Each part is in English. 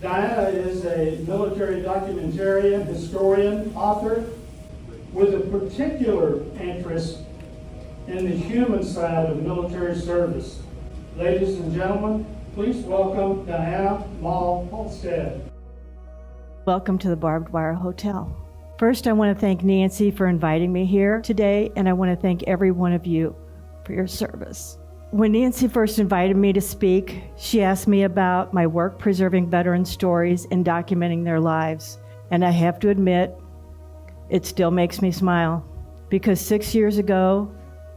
Diana is a military documentarian, historian, author, with a particular interest in the human side of military service. Ladies and gentlemen, please welcome Diana Halstead. Welcome to the Barbed Wire Hotel. First, I want to thank Nancy for inviting me here today, and I want to thank every one of you for your service. When Nancy first invited me to speak, she asked me about my work preserving veteran stories and documenting their lives. And I have to admit, it still makes me smile. Because 6 years ago,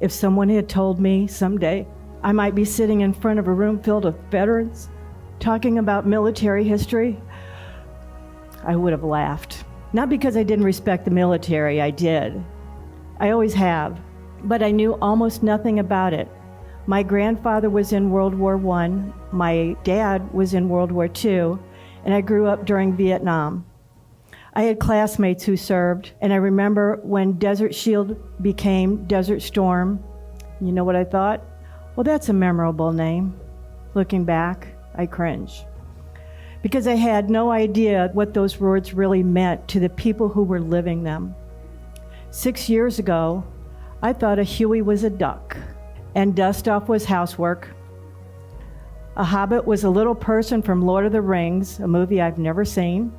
if someone had told me someday I might be sitting in front of a room filled with veterans talking about military history, I would have laughed. Not because I didn't respect the military, I did. I always have. But I knew almost nothing about it. My grandfather was in World War I, my dad was in World War II, and I grew up during Vietnam. I had classmates who served, and I remember when Desert Shield became Desert Storm. You know what I thought? Well, that's a memorable name. Looking back, I cringe. Because I had no idea what those words really meant to the people who were living them. 6 years ago, I thought a Huey was a duck, and dust-off was housework. A hobbit was a little person from Lord of the Rings, a movie I've never seen,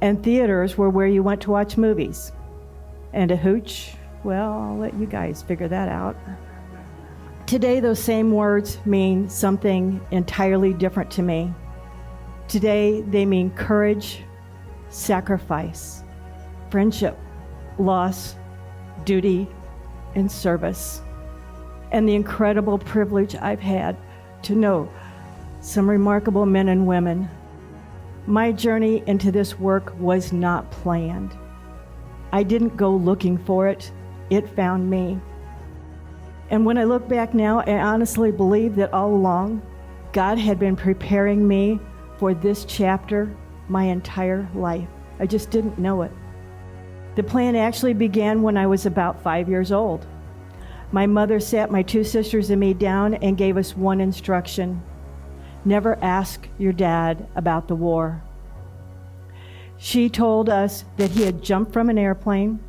and theaters were where you went to watch movies. And a hooch, well, I'll let you guys figure that out. Today, those same words mean something entirely different to me. Today, they mean courage, sacrifice, friendship, loss, duty, and service. And the incredible privilege I've had to know some remarkable men and women. My journey into this work was not planned. I didn't go looking for it. It found me. And when I look back now, I honestly believe that all along, God had been preparing me for this chapter my entire life. I just didn't know it. The plan actually began when I was about 5 years old. My mother sat my two sisters and me down and gave us one instruction: never ask your dad about the war. She told us that he had jumped from an airplane,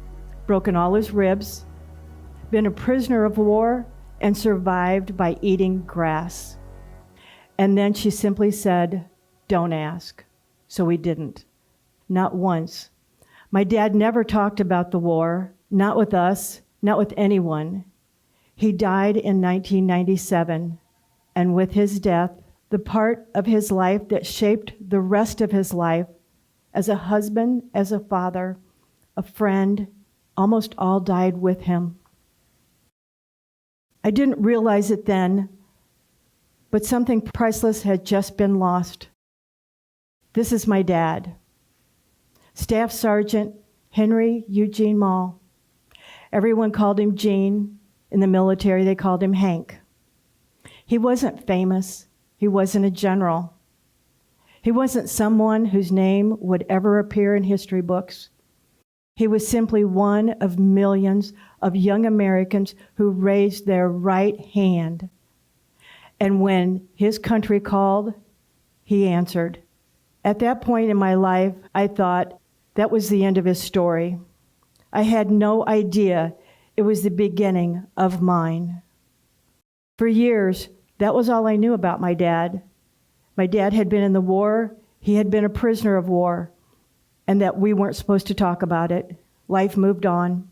broken all his ribs, been a prisoner of war, and survived by eating grass. And then she simply said, don't ask. So we didn't. Not once. My dad never talked about the war, not with us, not with anyone. He died in 1997, and with his death, the part of his life that shaped the rest of his life, as a husband, as a father, a friend, almost all died with him. I didn't realize it then, but something priceless had just been lost. This is my dad, Staff Sergeant Henry Eugene Mall. Everyone called him Gene. In the military, they called him Hank. He wasn't famous. He wasn't a general. He wasn't someone whose name would ever appear in history books. He was simply one of millions of young Americans who raised their right hand. And when his country called, he answered. At that point in my life, I thought that was the end of his story. I had no idea it was the beginning of mine. For years, that was all I knew about my dad. My dad had been in the war, he had been a prisoner of war, and that we weren't supposed to talk about it. Life moved on.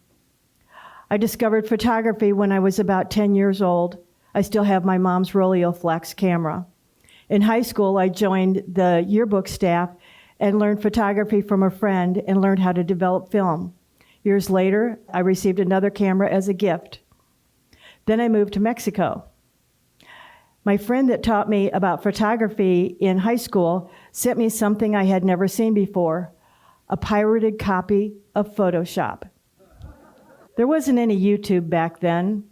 I discovered photography when I was about 10 years old. I still have my mom's Rolleiflex camera. In high school, I joined the yearbook staff and learned photography from a friend and learned how to develop film. Years later, I received another camera as a gift. Then I moved to Mexico. My friend that taught me about photography in high school sent me something I had never seen before, a pirated copy of Photoshop. There wasn't any YouTube back then.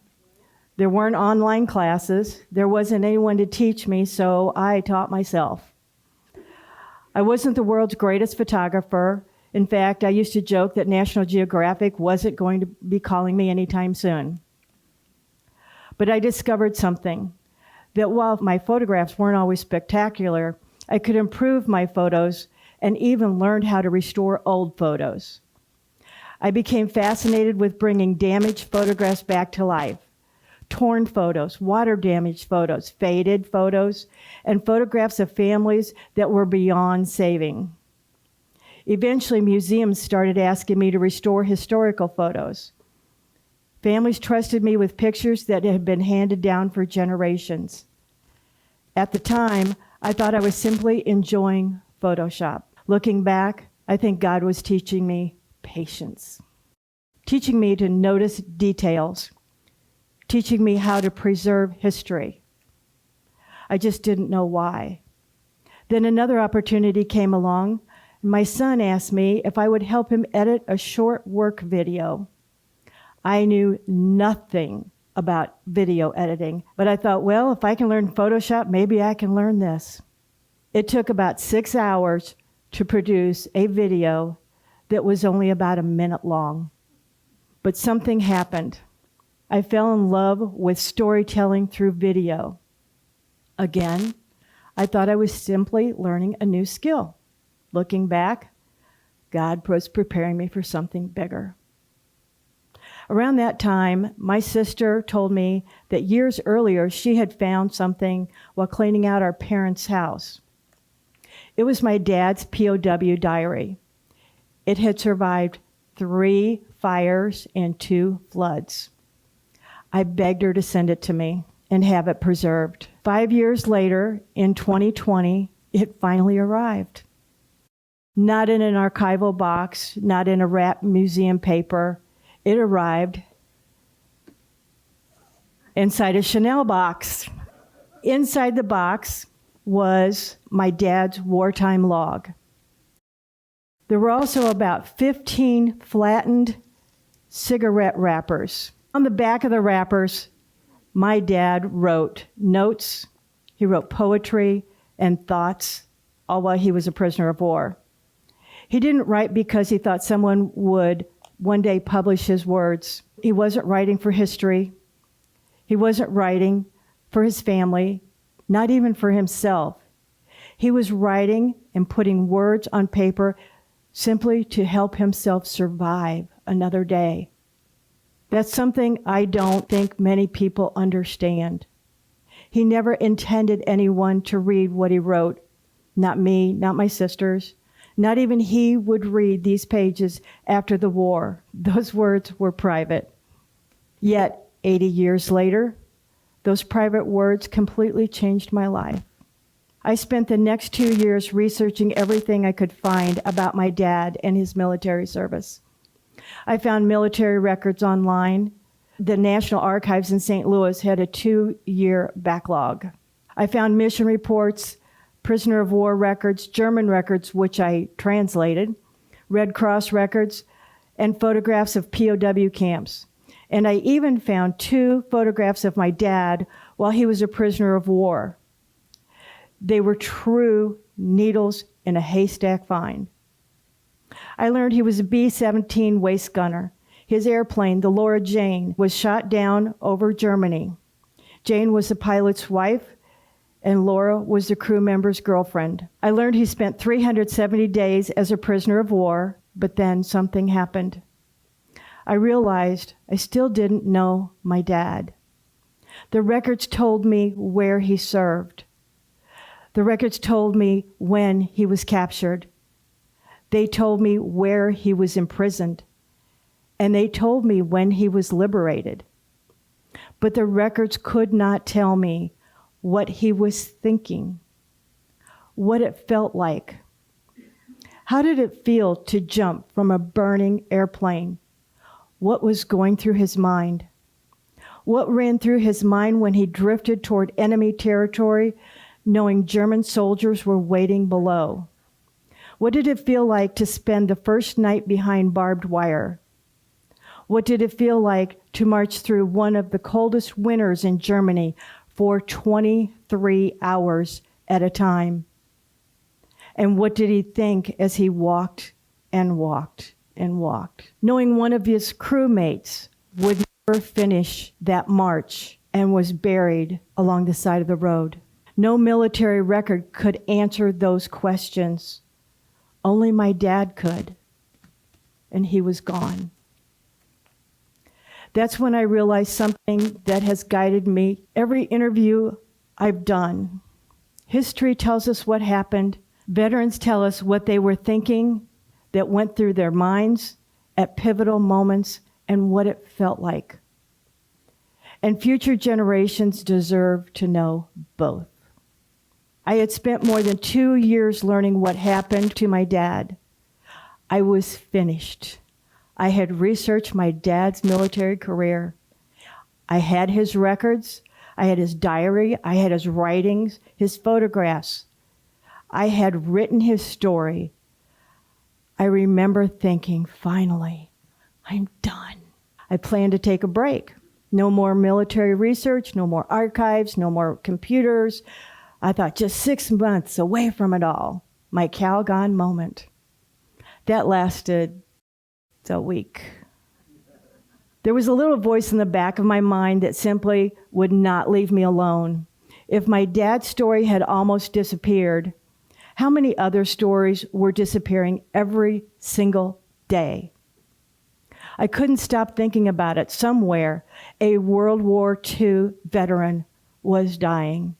There weren't online classes. There wasn't anyone to teach me, so I taught myself. I wasn't the world's greatest photographer. In fact, I used to joke that National Geographic wasn't going to be calling me anytime soon. But I discovered something, that while my photographs weren't always spectacular, I could improve my photos and even learned how to restore old photos. I became fascinated with bringing damaged photographs back to life. Torn photos, water-damaged photos, faded photos, and photographs of families that were beyond saving. Eventually, museums started asking me to restore historical photos. Families trusted me with pictures that had been handed down for generations. At the time, I thought I was simply enjoying Photoshop. Looking back, I think God was teaching me patience, teaching me to notice details, teaching me how to preserve history. I just didn't know why. Then another opportunity came along. My son asked me if I would help him edit a short work video. I knew nothing about video editing, but I thought, well, if I can learn Photoshop, maybe I can learn this. It took about 6 hours to produce a video that was only about a minute long. But something happened. I fell in love with storytelling through video. Again, I thought I was simply learning a new skill. Looking back, God was preparing me for something bigger. Around that time, my sister told me that years earlier she had found something while cleaning out our parents' house. It was my dad's POW diary. It had survived 3 fires and 2 floods. I begged her to send it to me and have it preserved. 5 years later, in 2020, it finally arrived. Not in an archival box, not in a wrapped museum paper. It arrived inside a Chanel box. Inside the box was my dad's wartime log. There were also about 15 flattened cigarette wrappers. On the back of the wrappers, my dad wrote notes, he wrote poetry and thoughts, all while he was a prisoner of war. He didn't write because he thought someone would one day publish his words. He wasn't writing for history. He wasn't writing for his family, not even for himself. He was writing and putting words on paper simply to help himself survive another day. That's something I don't think many people understand. He never intended anyone to read what he wrote. Not me, not my sisters. Not even he would read these pages after the war. Those words were private. Yet, 80 years later, those private words completely changed my life. I spent the next 2 years researching everything I could find about my dad and his military service. I found military records online. The National Archives in St. Louis had a 2-year backlog. I found mission reports, prisoner of war records, German records, which I translated, Red Cross records, and photographs of POW camps. And I even found 2 photographs of my dad while he was a prisoner of war. They were true needles in a haystack find. I learned he was a B-17 waist gunner. His airplane, the Laura Jane, was shot down over Germany. Jane was the pilot's wife, and Laura was the crew member's girlfriend. I learned he spent 370 days as a prisoner of war, but then something happened. I realized I still didn't know my dad. The records told me where he served. The records told me when he was captured. They told me where he was imprisoned. And they told me when he was liberated. But the records could not tell me what he was thinking, what it felt like. How did it feel to jump from a burning airplane? What was going through his mind? What ran through his mind when he drifted toward enemy territory, knowing German soldiers were waiting below? What did it feel like to spend the first night behind barbed wire? What did it feel like to march through one of the coldest winters in Germany for 23 hours at a time? And what did he think as he walked and walked and walked, knowing one of his crewmates would never finish that march and was buried along the side of the road? No military record could answer those questions. Only my dad could, and he was gone. That's when I realized something that has guided me every interview I've done. History tells us what happened. Veterans tell us what they were thinking that went through their minds at pivotal moments and what it felt like. And future generations deserve to know both. I had spent more than 2 years learning what happened to my dad. I was finished. I had researched my dad's military career. I had his records. I had his diary. I had his writings, his photographs. I had written his story. I remember thinking, finally, I'm done. I planned to take a break. No more military research, no more archives, no more computers. I thought just 6 months away from it all. My Calgon moment. That lasted a week. There was a little voice in the back of my mind that simply would not leave me alone. If my dad's story had almost disappeared, how many other stories were disappearing every single day? I couldn't stop thinking about it. Somewhere, a World War II veteran was dying.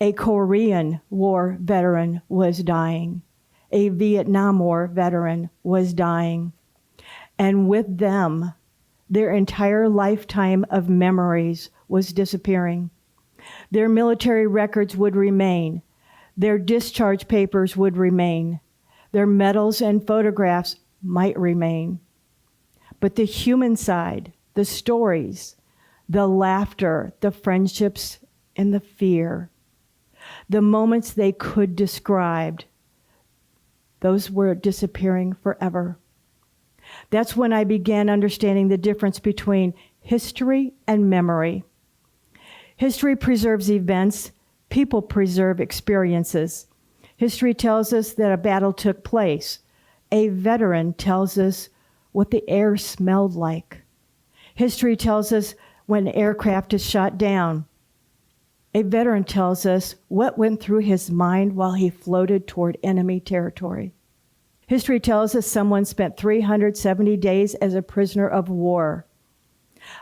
A Korean War veteran was dying. A Vietnam War veteran was dying. And with them, their entire lifetime of memories was disappearing. Their military records would remain. Their discharge papers would remain. Their medals and photographs might remain. But the human side, the stories, the laughter, the friendships, and the fear, the moments they could describe, those were disappearing forever. That's when I began understanding the difference between history and memory. History preserves events. People preserve experiences. History tells us that a battle took place. A veteran tells us what the air smelled like. History tells us when an aircraft is shot down. A veteran tells us what went through his mind while he floated toward enemy territory. History tells us someone spent 370 days as a prisoner of war.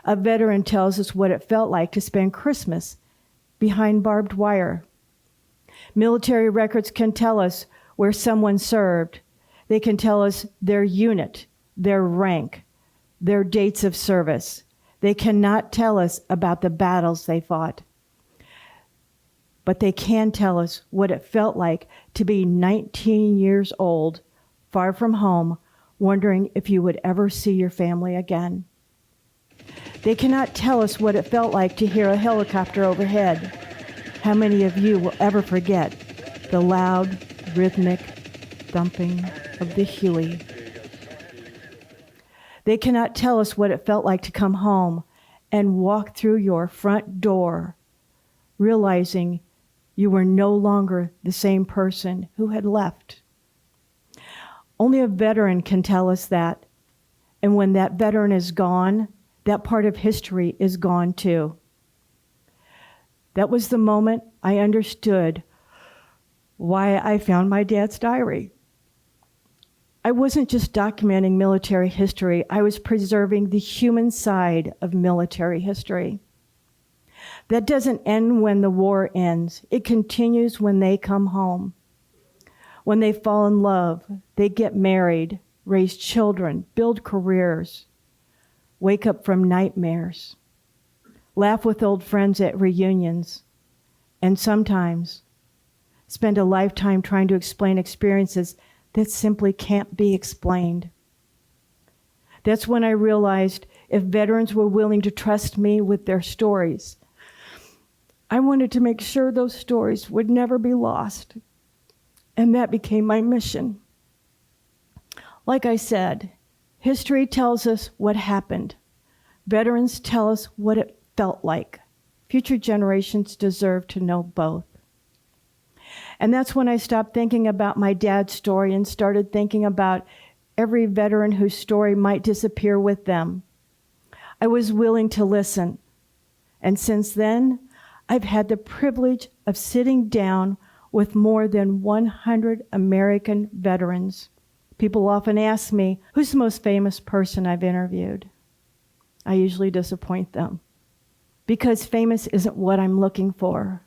A veteran tells us what it felt like to spend Christmas behind barbed wire. Military records can tell us where someone served. They can tell us their unit, their rank, their dates of service. They cannot tell us about the battles they fought. But they can tell us what it felt like to be 19 years old, far from home, wondering if you would ever see your family again. They cannot tell us what it felt like to hear a helicopter overhead. How many of you will ever forget the loud, rhythmic thumping of the Huey? They cannot tell us what it felt like to come home and walk through your front door, realizing you were no longer the same person who had left. Only a veteran can tell us that. And when that veteran is gone, that part of history is gone too. That was the moment I understood why I found my dad's diary. I wasn't just documenting military history, I was preserving the human side of military history. That doesn't end when the war ends. It continues when they come home. When they fall in love, they get married, raise children, build careers, wake up from nightmares, laugh with old friends at reunions, and sometimes spend a lifetime trying to explain experiences that simply can't be explained. That's when I realized if veterans were willing to trust me with their stories, I wanted to make sure those stories would never be lost. And that became my mission. Like I said, history tells us what happened. Veterans tell us what it felt like. Future generations deserve to know both. And that's when I stopped thinking about my dad's story and started thinking about every veteran whose story might disappear with them. I was willing to listen. And since then, I've had the privilege of sitting down with more than 100 American veterans. People often ask me, who's the most famous person I've interviewed? I usually disappoint them because famous isn't what I'm looking for.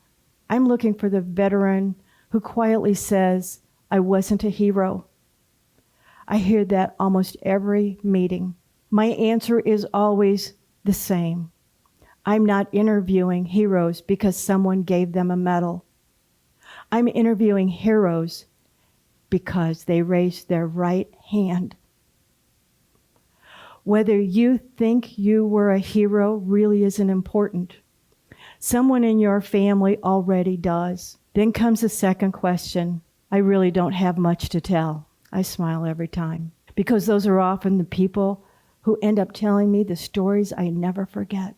I'm looking for the veteran who quietly says, I wasn't a hero. I hear that almost every meeting. My answer is always the same. I'm not interviewing heroes because someone gave them a medal. I'm interviewing heroes because they raised their right hand. Whether you think you were a hero really isn't important. Someone in your family already does. Then comes the second question. I really don't have much to tell. I smile every time because those are often the people who end up telling me the stories I never forget.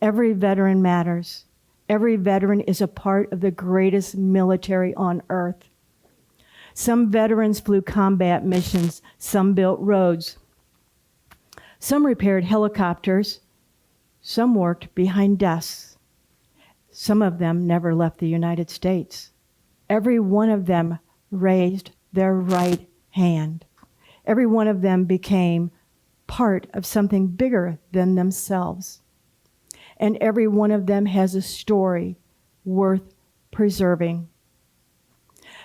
Every veteran matters. Every veteran is a part of the greatest military on earth. Some veterans flew combat missions. Some built roads. Some repaired helicopters. Some worked behind desks. Some of them never left the United States. Every one of them raised their right hand. Every one of them became part of something bigger than themselves. And every one of them has a story worth preserving.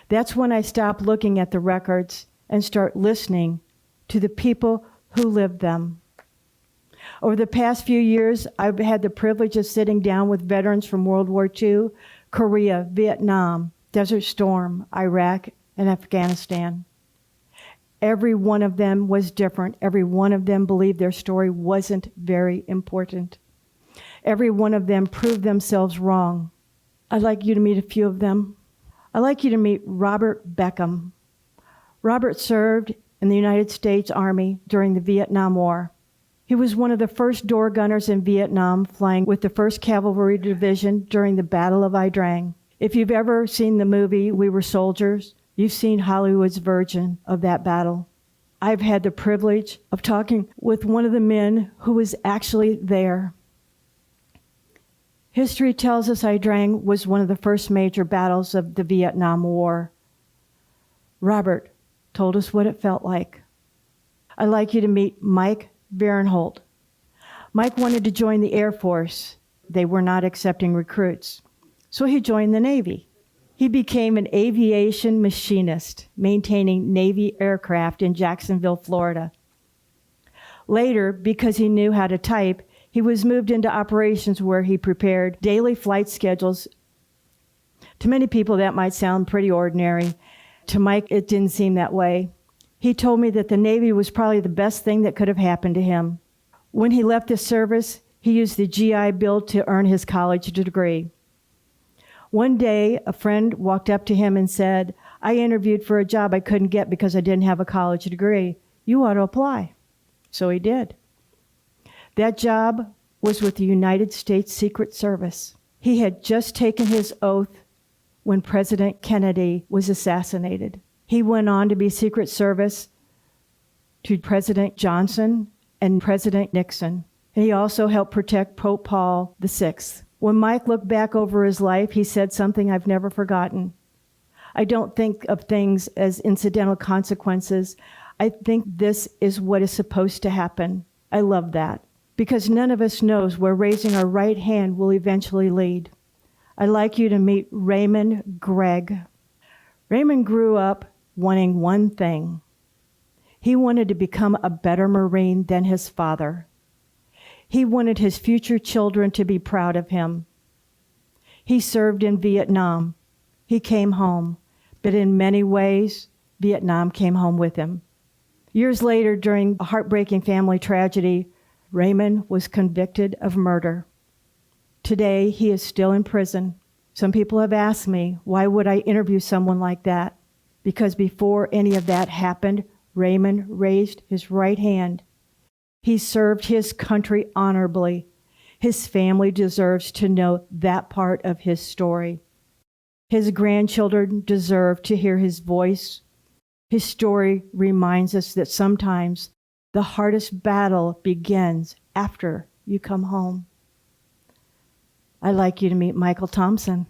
That's when I stop looking at the records and start listening to the people who lived them. Over the past few years, I've had the privilege of sitting down with veterans from World War II, Korea, Vietnam, Desert Storm, Iraq, and Afghanistan. Every one of them was different. Every one of them believed their story wasn't very important. Every one of them proved themselves wrong. I'd like you to meet a few of them. I'd like you to meet Robert Beckham. Robert served in the United States Army during the Vietnam War. He was one of the first door gunners in Vietnam, flying with the 1st Cavalry Division during the Battle of Ia Drang. If you've ever seen the movie We Were Soldiers, you've seen Hollywood's version of that battle. I've had the privilege of talking with one of the men who was actually there. History tells us Ia Drang was one of the first major battles of the Vietnam War. Robert told us what it felt like. I'd like you to meet Mike Varenholt. Mike wanted to join the Air Force. They were not accepting recruits, so he joined the Navy. He became an aviation machinist, maintaining Navy aircraft in Jacksonville, Florida. Later, because he knew how to type, he was moved into operations where he prepared daily flight schedules. To many people, that might sound pretty ordinary. To Mike, it didn't seem that way. He told me that the Navy was probably the best thing that could have happened to him. When he left the service, he used the GI Bill to earn his college degree. One day, a friend walked up to him and said, I interviewed for a job I couldn't get because I didn't have a college degree. You ought to apply. So he did. That job was with the United States Secret Service. He had just taken his oath when President Kennedy was assassinated. He went on to be Secret Service to President Johnson and President Nixon. And he also helped protect Pope Paul VI. When Mike looked back over his life, he said something I've never forgotten. I don't think of things as incidental consequences. I think this is what is supposed to happen. I love that, because none of us knows where raising our right hand will eventually lead. I'd like you to meet Raymond Gregg. Raymond grew up wanting one thing. He wanted to become a better Marine than his father. He wanted his future children to be proud of him. He served in Vietnam. He came home, but in many ways, Vietnam came home with him. Years later, during a heartbreaking family tragedy, Raymond was convicted of murder. Today, he is still in prison. Some people have asked me, why would I interview someone like that? Because before any of that happened, Raymond raised his right hand. He served his country honorably. His family deserves to know that part of his story. His grandchildren deserve to hear his voice. His story reminds us that sometimes the hardest battle begins after you come home. I'd like you to meet Michael Thompson.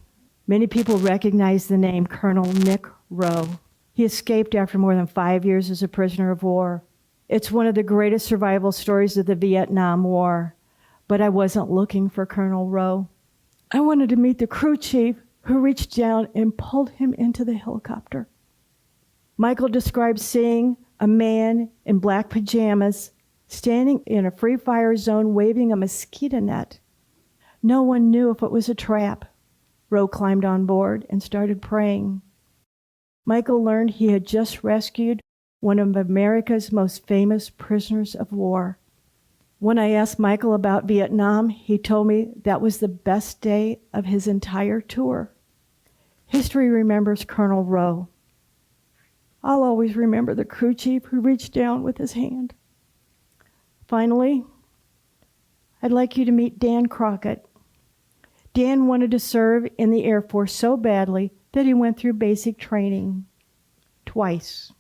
Many people recognize the name Colonel Nick Rowe. He escaped after more than 5 years as a prisoner of war. It's one of the greatest survival stories of the Vietnam War. But I wasn't looking for Colonel Rowe. I wanted to meet the crew chief who reached down and pulled him into the helicopter. Michael described seeing a man in black pajamas standing in a free fire zone waving a mosquito net. No one knew if it was a trap. Rowe climbed on board and started praying. Michael learned he had just rescued one of America's most famous prisoners of war. When I asked Michael about Vietnam, he told me that was the best day of his entire tour. History remembers Colonel Rowe. I'll always remember the crew chief who reached down with his hand. Finally, I'd like you to meet Dan Crockett. Dan wanted to serve in the Air Force so badly that he went through basic training twice.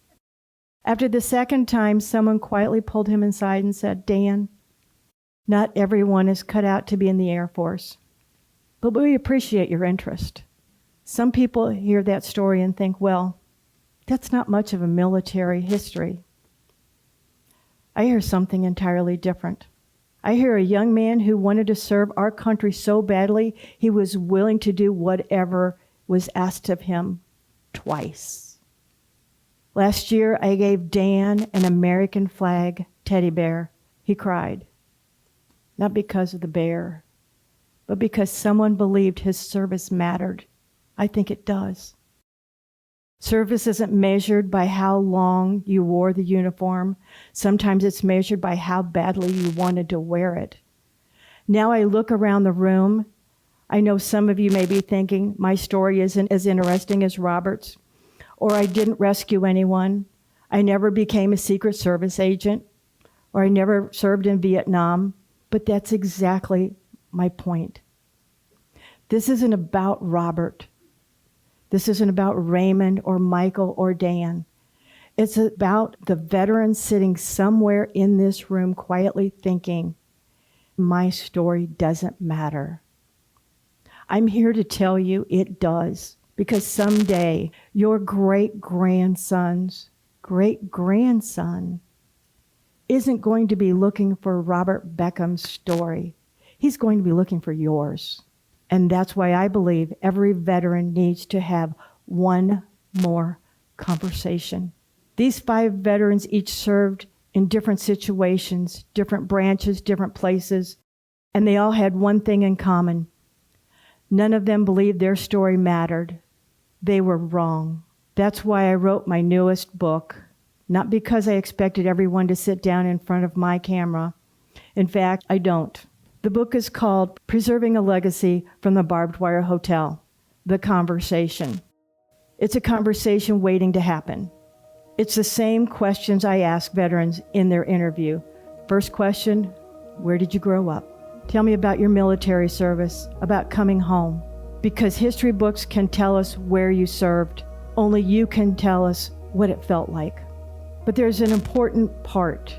After the second time, someone quietly pulled him inside and said, "Dan, not everyone is cut out to be in the Air Force, but we appreciate your interest." Some people hear that story and think, well, that's not much of a military history. I hear something entirely different. I hear a young man who wanted to serve our country so badly, he was willing to do whatever was asked of him twice. Last year, I gave Dan an American flag teddy bear. He cried. Not because of the bear, but because someone believed his service mattered. I think it does. Service isn't measured by how long you wore the uniform. Sometimes it's measured by how badly you wanted to wear it. Now I look around the room. I know some of you may be thinking my story isn't as interesting as Robert's, or I didn't rescue anyone. I never became a Secret Service agent, or I never served in Vietnam. But that's exactly my point. This isn't about Robert. This isn't about Raymond or Michael or Dan. It's about the veterans sitting somewhere in this room quietly thinking, my story doesn't matter. I'm here to tell you it does, because someday your great-grandson's great-grandson isn't going to be looking for Robert Beckham's story. He's going to be looking for yours. And that's why I believe every veteran needs to have one more conversation. These 5 veterans each served in different situations, different branches, different places, and they all had one thing in common. None of them believed their story mattered. They were wrong. That's why I wrote my newest book. Not because I expected everyone to sit down in front of my camera. In fact, I don't. The book is called Preserving a Legacy from the Barbed Wire Hotel, The Conversation. It's a conversation waiting to happen. It's the same questions I ask veterans in their interview. First question, where did you grow up? Tell me about your military service, about coming home. Because history books can tell us where you served. Only you can tell us what it felt like. But there's an important part.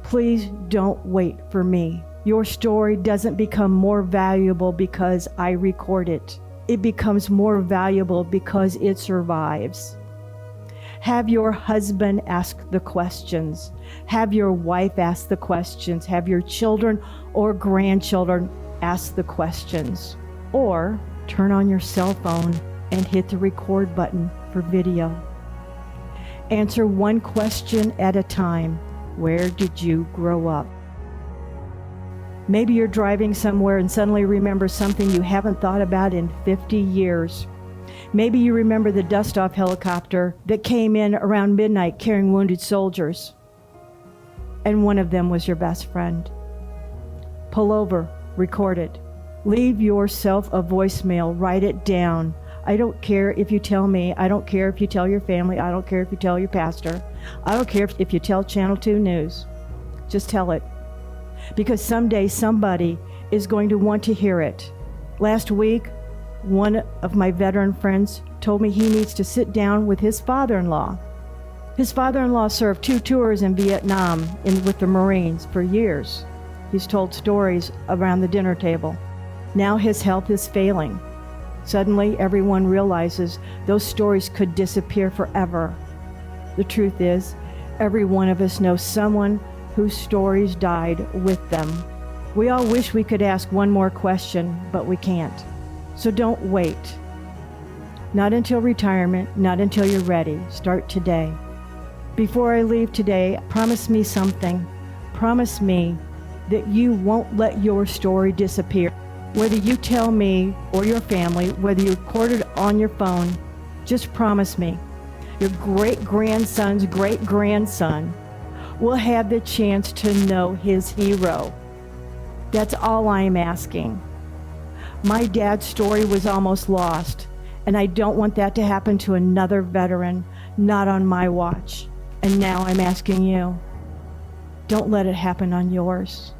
Please don't wait for me. Your story doesn't become more valuable because I record it. It becomes more valuable because it survives. Have your husband ask the questions. Have your wife ask the questions. Have your children or grandchildren ask the questions. Or turn on your cell phone and hit the record button for video. Answer one question at a time. Where did you grow up? Maybe you're driving somewhere and suddenly remember something you haven't thought about in 50 years. Maybe you remember the dust-off helicopter that came in around midnight carrying wounded soldiers. And one of them was your best friend. Pull over, record it. Leave yourself a voicemail, write it down. I don't care if you tell me. I don't care if you tell your family. I don't care if you tell your pastor. I don't care if you tell Channel 2 News. Just tell it. Because someday somebody is going to want to hear it. Last week, one of my veteran friends told me he needs to sit down with his father-in-law. His father-in-law served 2 tours in Vietnam with the Marines for years. He's told stories around the dinner table. Now his health is failing. Suddenly, everyone realizes those stories could disappear forever. The truth is, every one of us knows someone whose stories died with them. We all wish we could ask one more question, but we can't. So don't wait. Not until retirement, not until you're ready. Start today. Before I leave today, promise me something. Promise me that you won't let your story disappear. Whether you tell me or your family, whether you record it on your phone, just promise me your great-grandson's great-grandson will have the chance to know his hero. That's all I'm asking. My dad's story was almost lost, and I don't want that to happen to another veteran, not on my watch. And now I'm asking you, don't let it happen on yours.